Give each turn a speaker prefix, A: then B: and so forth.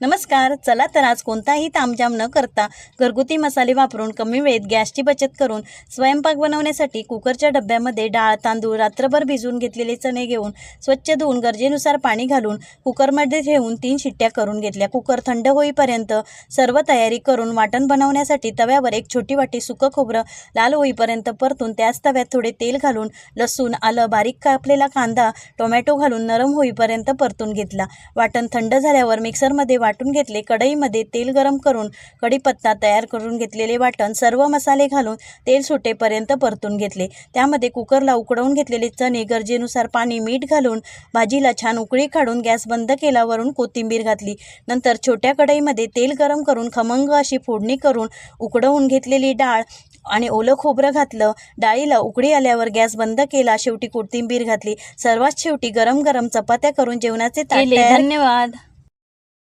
A: नमस्कार, चला तर आज कोणताही तामझाम न करता घरगुती मसाले वापरून कमी वेळेत गॅसची बचत करून स्वयंपाक बनवण्यासाठी कुकरच्या डब्यामध्ये डाळ, तांदूळ रात्रभर भिजवून घेतलेले चणे घेऊन स्वच्छ धुवून गरजेनुसार पाणी घालून कुकरमध्ये ठेवून 3 शिट्ट्या करून घेतल्या। कुकर थंड होईपर्यंत सर्व तयारी करून वाटण बनवण्यासाठी तव्यावर एक छोटी वाटी सुकं खोबरं लाल होईपर्यंत परतून त्याच तव्यात थोडे तेल घालून लसूण, आलं, बारीक कापलेला कांदा, टोमॅटो घालून नरम होईपर्यंत परतून घेतला। वाटण थंड झाल्यावर मिक्सरमध्ये वाटून घेतले। कढईमध्ये तेल गरम करून कढीपत्ता तयार करून घेतलेले वाटण सर्व मसाले घालून तेल सुटेपर्यंत परतून घेतले। त्यामध्ये कुकरला उकडवून घेतलेले चणे, गरजेनुसार पाणी, मीठ घालून भाजीला छान उकळी काढून गॅस बंद केला। वरून कोथिंबीर घातली। नंतर छोट्या कढईमध्ये तेल गरम करून खमंग अशी फोडणी करून उकडवून घेतलेली डाळ आणि ओलं खोबरं घातलं। डाळीला उकळी आल्यावर गॅस बंद केला। शेवटी कोथिंबीर घातली। सर्वात शेवटी गरम गरम चपात्या करून जेवणाचे ताट तयार।
B: धन्यवाद।